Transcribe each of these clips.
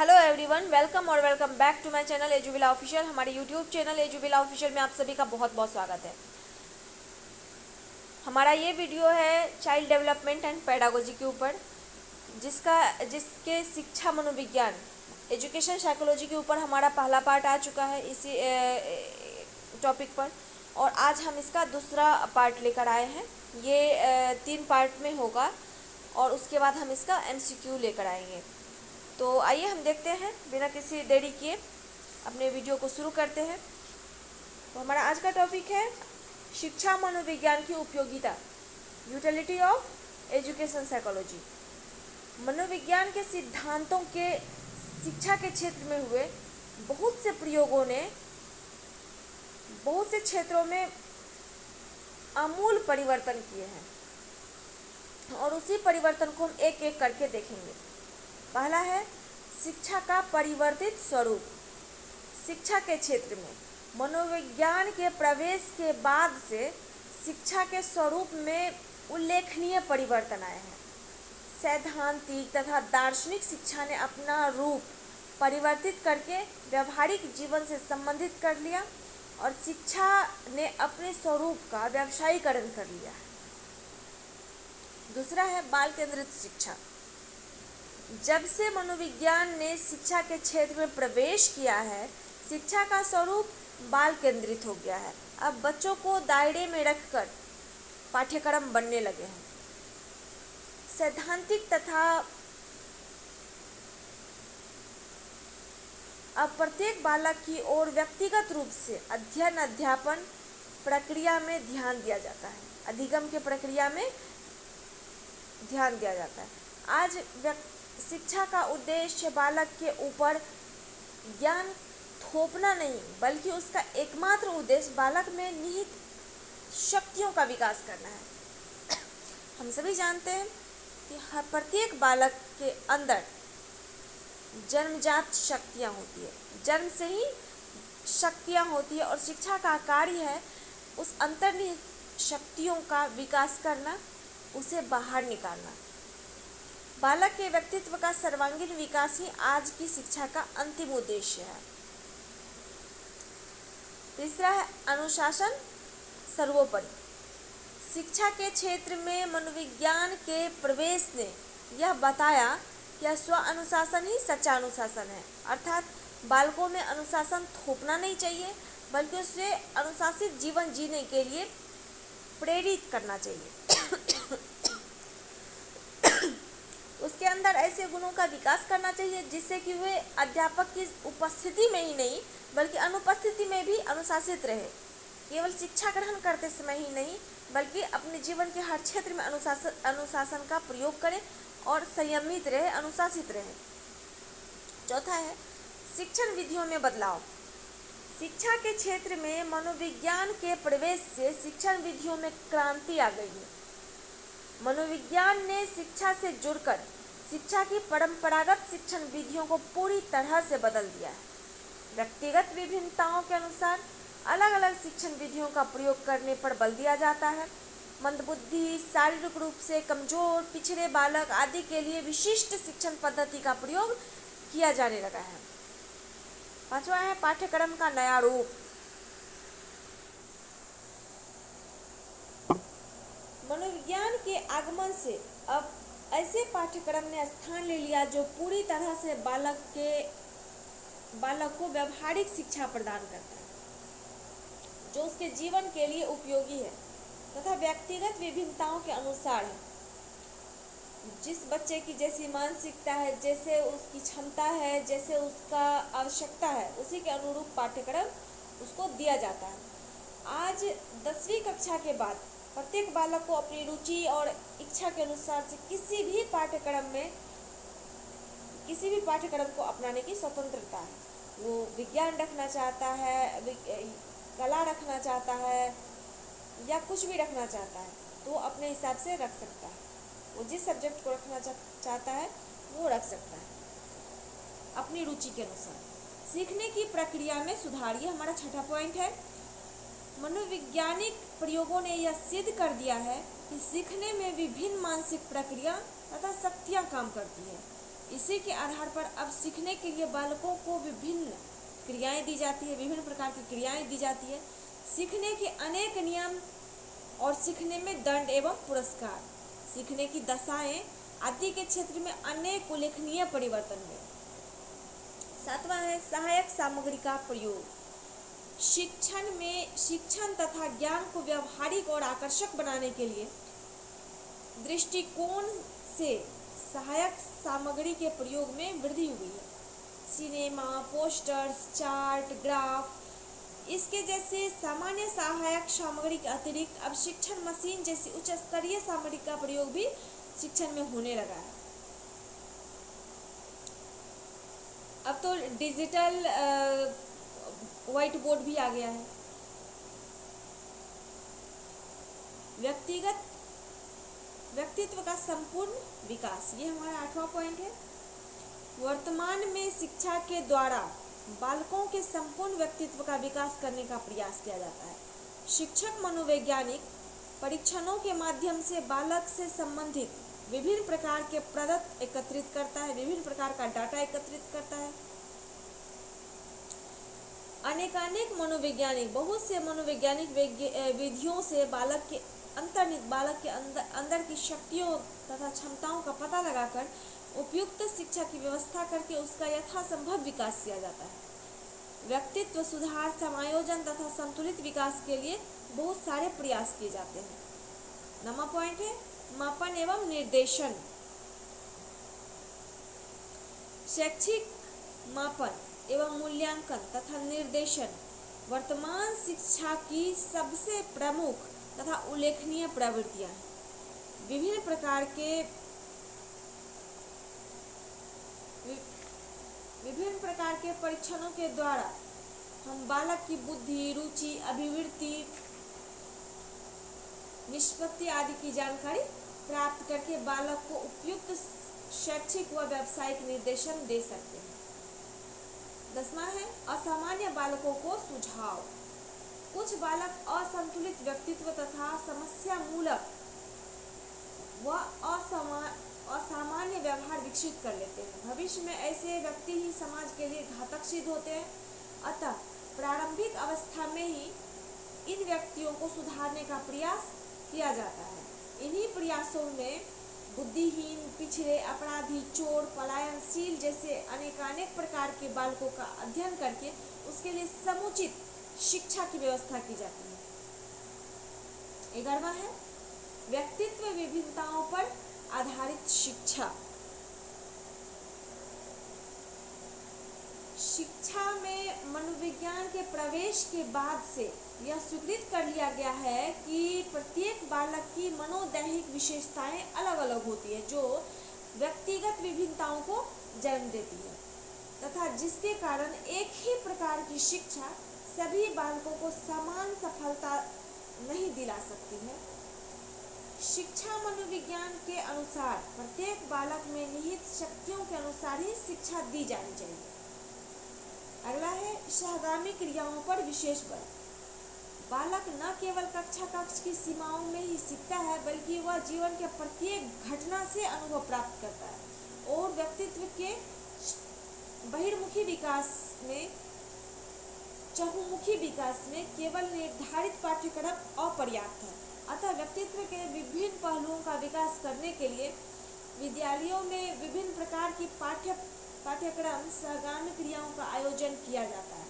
Hello everyone, welcome back to my channel Eduvila official. हमारे YouTube channel Eduvila official में आप सभी का बहुत बहुत स्वागत है। हमारा ये वीडियो है चाइल्ड डेवलपमेंट एंड पेडागोजी के ऊपर, जिसके शिक्षा मनोविज्ञान एजुकेशन साइकोलॉजी के ऊपर हमारा पहला पार्ट आ चुका है इसी टॉपिक पर, और आज हम इसका दूसरा पार्ट लेकर आए हैं। ये 3 पार्ट में होगा और उसके बाद हम इसका MCQ लेकर आएंगे। तो आइए हम देखते हैं, बिना किसी देरी किए अपने वीडियो को शुरू करते हैं। तो हमारा आज का टॉपिक है शिक्षा मनोविज्ञान की उपयोगिता, यूटिलिटी ऑफ एजुकेशन साइकोलॉजी। मनोविज्ञान के सिद्धांतों के शिक्षा के क्षेत्र में हुए बहुत से प्रयोगों ने बहुत से क्षेत्रों में आमूल परिवर्तन किए हैं और उसी परिवर्तन को हम एक एक करके देखेंगे। पहला है शिक्षा का परिवर्तित स्वरूप। शिक्षा के क्षेत्र में मनोविज्ञान के प्रवेश के बाद से शिक्षा के स्वरूप में उल्लेखनीय परिवर्तन आए हैं। सैद्धांतिक तथा दार्शनिक शिक्षा ने अपना रूप परिवर्तित करके व्यवहारिक जीवन से संबंधित कर लिया और शिक्षा ने अपने स्वरूप का व्यवसायीकरण कर लिया है। दूसरा है बाल केंद्रित शिक्षा। जब से मनोविज्ञान ने शिक्षा के क्षेत्र में प्रवेश किया है, शिक्षा का स्वरूप बाल केंद्रित हो गया है। अब बच्चों को दायरे में रखकर पाठ्यक्रम बनने लगे हैं। सैद्धांतिक तथा अब प्रत्येक बालक की ओर व्यक्तिगत रूप से अध्ययन अध्यापन प्रक्रिया में ध्यान दिया जाता है। अधिगम के प्रक्रिया में ध्यान दिया जाता है। आज शिक्षा का उद्देश्य बालक के ऊपर ज्ञान थोपना नहीं, बल्कि उसका एकमात्र उद्देश्य बालक में निहित शक्तियों का विकास करना है। हम सभी जानते हैं कि हर प्रत्येक बालक के अंदर जन्मजात शक्तियाँ होती है, जन्म से ही शक्तियाँ होती है, और शिक्षा का कार्य है उस अंतर्निहित शक्तियों का विकास करना, उसे बाहर निकालना। बालक के व्यक्तित्व का सर्वांगीण विकास ही आज की शिक्षा का अंतिम उद्देश्य है। तीसरा है अनुशासन सर्वोपरि। शिक्षा के क्षेत्र में मनोविज्ञान के प्रवेश ने यह बताया कि स्व अनुशासन ही सच्चा अनुशासन है, अर्थात बालकों में अनुशासन थोपना नहीं चाहिए, बल्कि उसे अनुशासित जीवन जीने के लिए प्रेरित करना चाहिए। उसके अंदर ऐसे गुणों का विकास करना चाहिए जिससे कि वे अध्यापक की उपस्थिति में ही नहीं, बल्कि अनुपस्थिति में भी अनुशासित रहे। केवल शिक्षा ग्रहण करते समय ही नहीं, बल्कि अपने जीवन के हर क्षेत्र में अनुशासन का प्रयोग करें और संयमित रहे, अनुशासित रहे। चौथा है शिक्षण विधियों में बदलाव। शिक्षा के क्षेत्र में मनोविज्ञान के प्रवेश से शिक्षण विधियों में क्रांति आ गई है। मनोविज्ञान ने शिक्षा से जुड़कर शिक्षा की परंपरागत शिक्षण विधियों को पूरी तरह से बदल दिया है। व्यक्तिगत विभिन्नताओं के अनुसार अलग अलग शिक्षण विधियों का प्रयोग करने पर बल दिया जाता है। मंदबुद्धि, शारीरिक रूप से कमजोर, पिछड़े बालक आदि के लिए विशिष्ट शिक्षण पद्धति का प्रयोग किया जाने लगा है। पांचवा है पाठ्यक्रम का नया रूप। मनोविज्ञान के आगमन से अब ऐसे पाठ्यक्रम ने स्थान ले लिया जो पूरी तरह से बालक को व्यवहारिक शिक्षा प्रदान करता है, जो उसके जीवन के लिए उपयोगी है तथा व्यक्तिगत विभिन्नताओं के अनुसार है। जिस बच्चे की जैसी मानसिकता है, जैसे उसकी क्षमता है, जैसे उसका आवश्यकता है, उसी के अनुरूप पाठ्यक्रम उसको दिया जाता है। आज 10वीं कक्षा के बाद प्रत्येक बालक को अपनी रुचि और इच्छा के अनुसार से किसी भी पाठ्यक्रम को अपनाने की स्वतंत्रता है। वो विज्ञान रखना चाहता है, कला रखना चाहता है, या कुछ भी रखना चाहता है, तो अपने हिसाब से रख सकता है। वो जिस सब्जेक्ट को रखना चाहता है वो रख सकता है अपनी रुचि के अनुसार। सीखने की प्रक्रिया में सुधार, ये हमारा छठा पॉइंट है। मनोवैज्ञानिक प्रयोगों ने यह सिद्ध कर दिया है कि सीखने में विभिन्न मानसिक प्रक्रिया तथा शक्तियाँ काम करती है। इसी के आधार पर अब सीखने के लिए बालकों को विभिन्न क्रियाएं दी जाती है, विभिन्न प्रकार की क्रियाएं दी जाती है। सीखने के अनेक नियम और सीखने में दंड एवं पुरस्कार, सीखने की दशाएं आदि के क्षेत्र में अनेक उल्लेखनीय परिवर्तन हुए। 7वां है सहायक सामग्री का प्रयोग। शिक्षण तथा ज्ञान को व्यवहारिक और आकर्षक बनाने के लिए दृष्टिकोण से सहायक सामग्री के प्रयोग में वृद्धि हुई है। सिनेमा, पोस्टर्स, चार्ट, ग्राफ, इसके जैसे सामान्य सहायक सामग्री के अतिरिक्त अब शिक्षण मशीन जैसी उच्च स्तरीय सामग्री का प्रयोग भी शिक्षण में होने लगा है। अब तो डिजिटल व्हाइट बोर्ड भी आ गया है। व्यक्तित्व का संपूर्ण विकास, ये हमारा 8वां पॉइंट है। वर्तमान में शिक्षा के द्वारा बालकों के संपूर्ण व्यक्तित्व का विकास करने का प्रयास किया जाता है। शिक्षक मनोवैज्ञानिक परीक्षणों के माध्यम से बालक से संबंधित विभिन्न प्रकार के प्रदत्त एकत्रित करता है, विभिन्न प्रकार का डाटा एकत्रित करता है। अनेकानेक मनोवैज्ञानिक, बहुत से मनोवैज्ञानिक विधियों से बालक के अंदर की शक्तियों तथा क्षमताओं का पता लगाकर उपयुक्त शिक्षा की व्यवस्था करके उसका यथासंभव विकास किया जाता है। व्यक्तित्व सुधार, समायोजन तथा संतुलित विकास के लिए बहुत सारे प्रयास किए जाते हैं। 9वां पॉइंट है मापन एवं निर्देशन। शैक्षिक मापन एवं मूल्यांकन तथा निर्देशन वर्तमान शिक्षा की सबसे प्रमुख तथा उल्लेखनीय प्रवृत्तियां हैं। विभिन्न प्रकार के परीक्षणों के द्वारा हम बालक की बुद्धि, रुचि, अभिवृत्ति, निष्पत्ति आदि की जानकारी प्राप्त करके बालक को उपयुक्त शैक्षिक व व्यावसायिक निर्देशन दे सकते हैं। 10वां है असामान्य बालकों को सुझाव। कुछ बालक असंतुलित व्यक्तित्व तथा समस्या मूलक व असामान्य व्यवहार विकसित कर लेते हैं। भविष्य में ऐसे व्यक्ति ही समाज के लिए घातक सिद्ध होते हैं। अतः प्रारंभिक अवस्था में ही इन व्यक्तियों को सुधारने का प्रयास किया जाता है। इन्हीं प्रयासों में बुद्धिहीन, पिछड़े, अपराधी, चोर, पलायनशील जैसे अनेकानेक प्रकार के बालकों का अध्ययन करके उसके लिए समुचित शिक्षा की व्यवस्था की जाती है। 11वां है व्यक्तित्व विभिन्नताओं पर आधारित शिक्षा। शिक्षा में मनोविज्ञान के प्रवेश के बाद से यह स्वीकृत कर लिया गया है कि प्रत्येक बालक की मनोदैहिक विशेषताएं अलग अलग होती है, जो व्यक्तिगत विभिन्नताओं को जन्म देती है तथा जिसके कारण एक ही प्रकार की शिक्षा सभी बालकों को समान सफलता नहीं दिला सकती है। शिक्षा मनोविज्ञान के अनुसार प्रत्येक बालक में निहित शक्तियों के अनुसार ही शिक्षा दी जानी चाहिए। अगला है सहगामी क्रियाओं पर विशेष बल। बालक न केवल कक्ष की सीमाओं में ही सीखता है, बल्कि वह जीवन के प्रत्येक घटना से अनुभव प्राप्त करता है और व्यक्तित्व के बहिर्मुखी विकास में, चहुमुखी विकास में केवल निर्धारित पाठ्यक्रम अपर्याप्त है। अतः व्यक्तित्व के विभिन्न पहलुओं का विकास करने के लिए विद्यालयों में विभिन्न प्रकार की पाठ्यक्रम सहगामी क्रियाओं का आयोजन किया जाता है।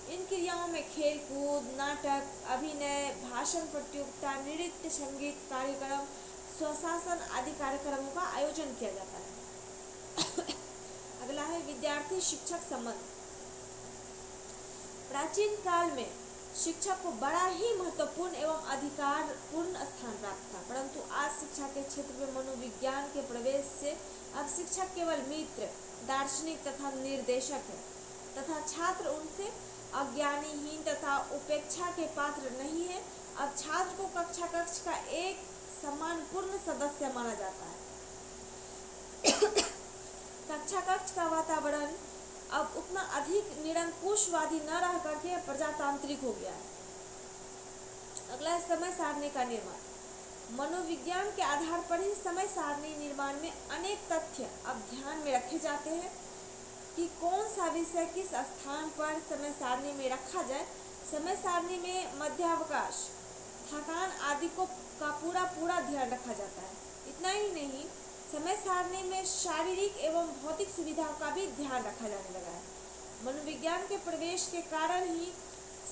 इन क्रियाओं में खेलकूद, नाटक, अभिनय, भाषण प्रतियोगिता, नृत्य, संगीत कार्यक्रम, स्वशासन आदि कार्यक्रमों का आयोजन किया जाता है। अगला है विद्यार्थी शिक्षक संबंध। प्राचीन काल में शिक्षक को बड़ा ही महत्वपूर्ण एवं अधिकारपूर्ण स्थान प्राप्त था, परंतु आज शिक्षा के क्षेत्र में मनोविज्ञान के प्रवेश से अब शिक्षक केवल मित्र, दार्शनिक तथा निर्देशक है तथा छात्र उनसे अज्ञानीहीन तथा उपेक्षा के पात्र नहीं है। अब छात्र को कक्ष का एक सम्मानपूर्ण सदस्य माना जाता है। कक्ष का वातावरण अब उतना अधिक निरंकुशवादी न रह करके प्रजातांत्रिक हो गया है। अगला है समय सारणी का निर्माण। मनोविज्ञान के आधार पर ही समय सारणी निर्माण में अनेक तथ्य अब ध्यान में रखे जाते हैं कि कौन सा विषय किस स्थान पर समय सारणी में रखा जाए। समय सारणी में मध्यावकाश, थकान आदि को का पूरा ध्यान रखा जाता है। इतना ही नहीं, समय सारणी में शारीरिक एवं भौतिक सुविधाओं का भी ध्यान रखा जाने लगा है। मनोविज्ञान के प्रवेश के कारण ही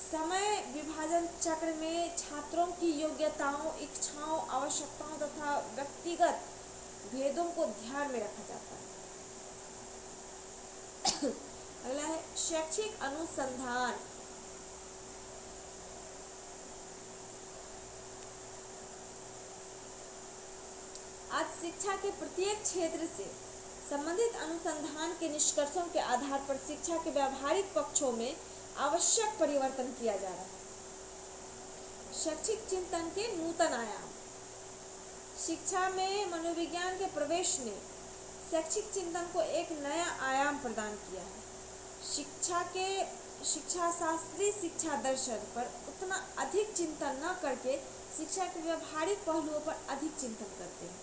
समय विभाजन चक्र में छात्रों की योग्यताओं, इच्छाओं, आवश्यकताओं तथा व्यक्तिगत भेदों को ध्यान में रखा जाता है। अगला है शैक्षिक अनुसंधान। आज शिक्षा के प्रत्येक क्षेत्र से संबंधित अनुसंधान के निष्कर्षों के आधार पर शिक्षा के व्यावहारिक पक्षों में आवश्यक परिवर्तन किया जा रहा है। शैक्षिक चिंतन के नूतन आयाम। शिक्षा में मनोविज्ञान के प्रवेश ने शैक्षिक चिंतन को एक नया आयाम प्रदान किया है। शिक्षा शास्त्री शिक्षा दर्शन पर उतना अधिक चिंतन न करके शिक्षा के व्यावहारिक पहलुओं पर अधिक चिंतन करते हैं।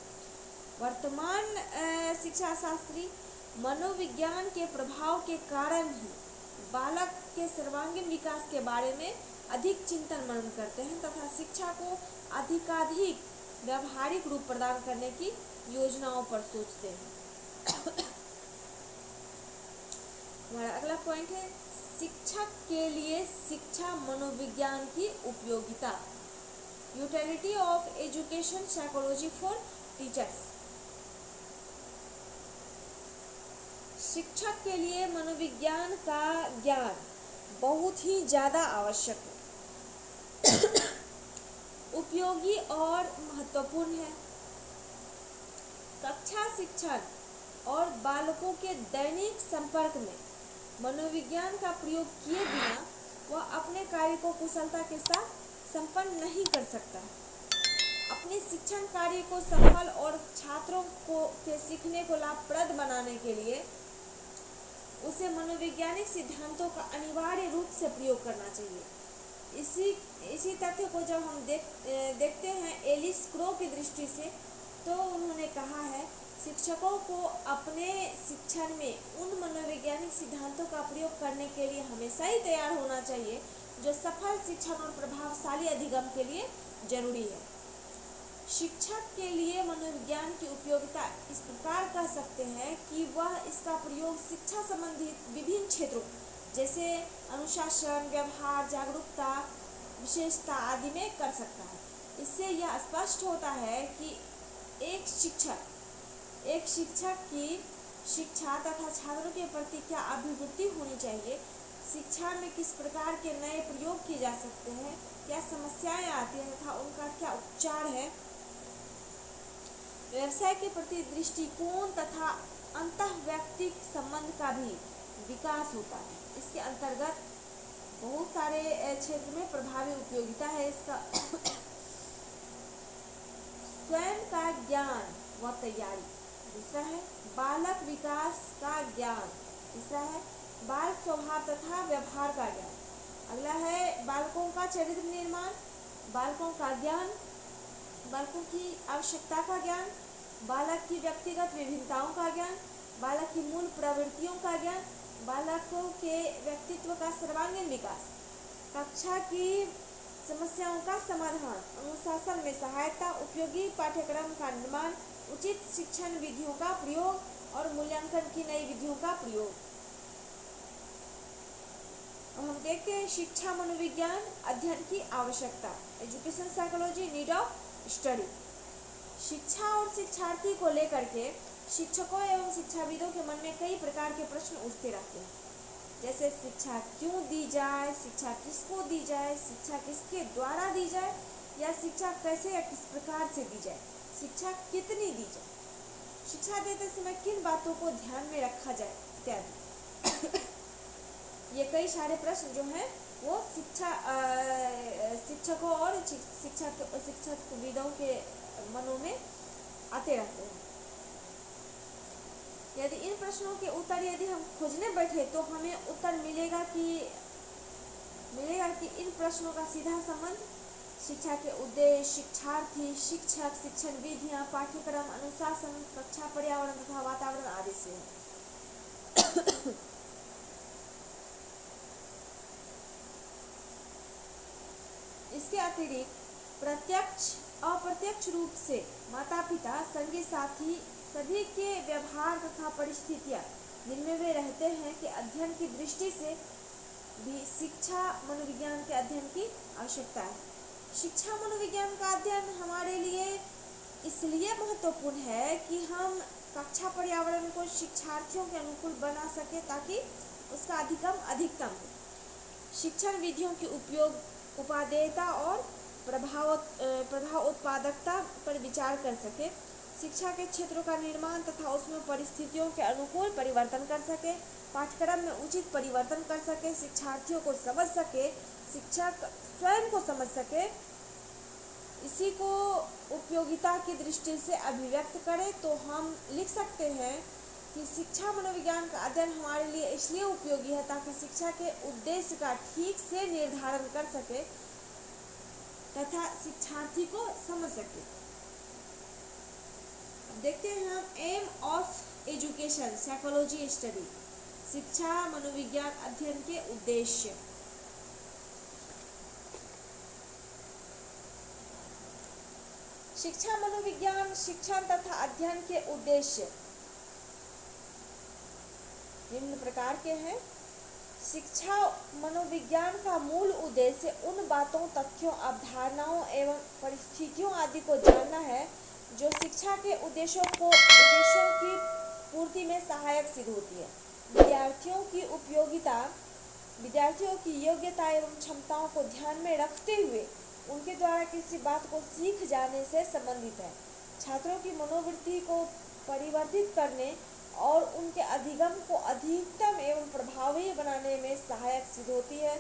वर्तमान शिक्षा शास्त्री मनोविज्ञान के प्रभाव के कारण ही बालक के सर्वांगीण विकास के बारे में अधिक चिंतन मनन करते हैं तथा शिक्षा को अधिकाधिक व्यावहारिक रूप प्रदान करने की योजनाओं पर सोचते हैं। हमारा अगला पॉइंट है शिक्षक के लिए शिक्षा मनोविज्ञान की उपयोगिता। Utility of education psychology for teachers. शिक्षक के लिए मनोविज्ञान का ज्ञान बहुत ही ज़्यादा आवश्यक है, उपयोगी और महत्वपूर्ण है। कक्षा शिक्षण और बालकों के दैनिक संपर्क में मनोविज्ञान का प्रयोग किए बिना वह अपने कार्य को कुशलता के साथ संपन्न नहीं कर सकता है। अपने शिक्षण कार्य को सफल और छात्रों को के सीखने को लाभप्रद बनाने के लिए उसे मनोवैज्ञानिक सिद्धांतों का अनिवार्य रूप से प्रयोग करना चाहिए। इसी तथ्य को जब हम देखते हैं एलिस क्रो की दृष्टि से, तो उन्होंने कहा है शिक्षकों को अपने शिक्षण में उन मनोवैज्ञानिक सिद्धांतों का प्रयोग करने के लिए हमेशा ही तैयार होना चाहिए जो सफल शिक्षण और प्रभावशाली अधिगम के लिए जरूरी है। शिक्षक के लिए मनोविज्ञान की उपयोगिता इस प्रकार कह सकते हैं कि वह इसका प्रयोग शिक्षा संबंधित विभिन्न क्षेत्रों जैसे अनुशासन, व्यवहार, जागरूकता, विशेषता आदि में कर सकता है। इससे यह स्पष्ट होता है कि एक शिक्षक की शिक्षा तथा छात्रों के प्रति क्या अभिवृत्ति होनी चाहिए, शिक्षा में किस प्रकार के नए प्रयोग किए जा सकते हैं, क्या समस्याएं आती हैं तथा उनका क्या उपचार है। व्यवसाय के प्रति दृष्टिकोण तथा अंतःवैयक्तिक संबंध का भी विकास होता है। इसके अंतर्गत बहुत सारे क्षेत्र में प्रभावी उपयोगिता है इसका। स्वयं का ज्ञान व तैयारी। दूसरा है बालक विकास का ज्ञान। तीसरा है बाल स्वभाव तथा व्यवहार का ज्ञान। अगला है बालकों का चरित्र निर्माण, बालकों का ज्ञान, बालकों की आवश्यकता का ज्ञान, बालक की व्यक्तिगत विभिन्नताओं का ज्ञान, बालक की मूल प्रवृत्तियों का ज्ञान, बालकों के व्यक्तित्व का सर्वांगीण विकास, कक्षा की समस्याओं का समाधान, अनुशासन में सहायता, उपयोगी पाठ्यक्रम का निर्माण, उचित शिक्षण विधियों का प्रयोग और मूल्यांकन की नई विधियों का प्रयोग। हम देखते हैं शिक्षा मनोविज्ञान अध्ययन की आवश्यकता। Education psychology need of study. शिक्षा और शिक्षार्थी को लेकर के शिक्षकों एवं शिक्षाविदों के मन में कई प्रकार के प्रश्न उठते रहते हैं, जैसे शिक्षा क्यों दी जाए, शिक्षा किसको दी जाए, शिक्षा किसके द्वारा दी जाए, या शिक्षा कैसे या किस प्रकार से दी जाए, शिक्षा कितनी दी जाए, शिक्षा देते समय किन बातों को ध्यान में रखा जाए इत्यादि। ये कई सारे प्रश्न जो हैं वो शिक्षकों और शिक्षकविदों के मनों में आते रहते हैं। यदि इन प्रश्नों के उत्तर यदि हम खोजने बैठे तो हमें उत्तर मिलेगा कि इन प्रश्नों का सीधा संबंध शिक्षा के उद्देश्य, शिक्षार्थी, शिक्षक, शिक्षण विधियां, पाठ्यक्रम, अनुशासन, कक्षा, पर्यावरण तथा वातावरण आदि से है। इसके अतिरिक्त प्रत्यक्ष अप्रत्यक्ष रूप से माता पिता, संगी साथी सभी के व्यवहार तथा परिस्थितियां जिनमें वे रहते हैं के अध्ययन की दृष्टि से भी शिक्षा मनोविज्ञान के अध्ययन की आवश्यकता है। शिक्षा मनोविज्ञान का अध्ययन हमारे लिए इसलिए महत्वपूर्ण है कि हम कक्षा पर्यावरण को शिक्षार्थियों के अनुकूल बना सके ताकि उसका अधिकतम हो। शिक्षण विधियों के उपयोग, उपादेयता और प्रभाव उत्पादकता पर विचार कर सके, शिक्षा के क्षेत्रों का निर्माण तथा उसमें परिस्थितियों के अनुकूल परिवर्तन कर सके, पाठ्यक्रम में उचित परिवर्तन कर सके, शिक्षार्थियों को समझ सके, शिक्षक स्वयं को समझ सके, इसी को उपयोगिता की दृष्टि से अभिव्यक्त करें तो हम लिख सकते हैं कि शिक्षा मनोविज्ञान का अध्ययन हमारे लिए इसलिए उपयोगी है ताकि शिक्षा के उद्देश्य का ठीक से निर्धारण कर सके तथा शिक्षार्थी को समझ सके। देखते हैं हम aim of education psychology study, शिक्षा मनोविज्ञान अध्ययन के उद्देश्य। शिक्षा मनोविज्ञान शिक्षण तथा अध्ययन के उद्देश्य निम्न प्रकार के हैं। शिक्षा मनोविज्ञान का मूल उद्देश्य उन बातों, तथ्यों, अवधारणाओं एवं परिस्थितियों आदि को जानना है जो शिक्षा के उद्देश्यों की पूर्ति में सहायक सिद्ध होती है। विद्यार्थियों की योग्यता एवं क्षमताओं को ध्यान में रखते हुए उनके द्वारा किसी बात को सीख जाने से संबंधित है। छात्रों की मनोवृत्ति को परिवर्तित करने और उनके अधिगम को अधिकतम एवं प्रभावी बनाने में सहायक सिद्ध होती है।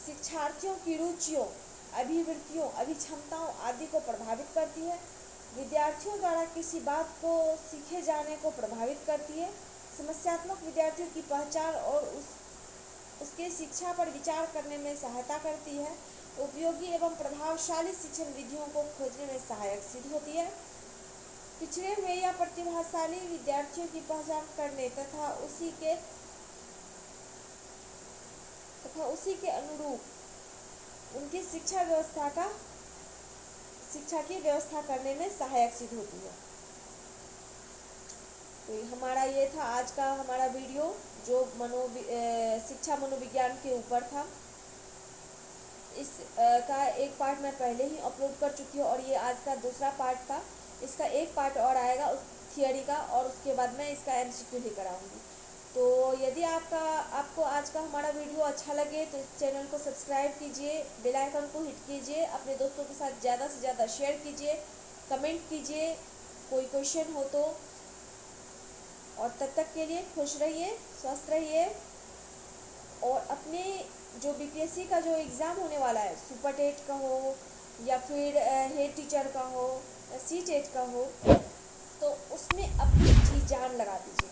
शिक्षार्थियों की रुचियों, अभिवृत्तियों, अभिक्षमताओं आदि को प्रभावित करती है। विद्यार्थियों द्वारा किसी बात को सीखे जाने को प्रभावित करती है। समस्यात्मक विद्यार्थियों की पहचान और उसके शिक्षा पर विचार करने में सहायता करती है। उपयोगी एवं प्रभावशाली शिक्षण विधियों को खोजने में सहायक सिद्ध होती है। पिछड़े हुए या प्रतिभाशाली विद्यार्थियों की पहचान करने तथा उसी के अनुरूप उनकी शिक्षा की व्यवस्था करने में सहायक सिद्ध होती है। तो हमारा ये था आज का हमारा वीडियो जो शिक्षा मनोविज्ञान के ऊपर था। इस का एक पार्ट मैं पहले ही अपलोड कर चुकी हूँ और ये आज का दूसरा पार्ट था। इसका एक पार्ट और आएगा उस थियरी का और उसके बाद मैं इसका MCQ ही कराऊंगी। तो यदि आपको आज का हमारा वीडियो अच्छा लगे तो इस चैनल को सब्सक्राइब कीजिए, बेल आइकन को हिट कीजिए, अपने दोस्तों के साथ ज़्यादा से ज़्यादा शेयर कीजिए, कमेंट कीजिए कोई क्वेश्चन हो तो। और तब तक के लिए खुश रहिए, स्वस्थ रहिए और अपने जो BPSC का जो एग्ज़ाम होने वाला है, सुपर टेट का हो या फिर हेड टीचर का हो या CTET का हो, तो उसमें अपनी जी जान लगा दीजिए।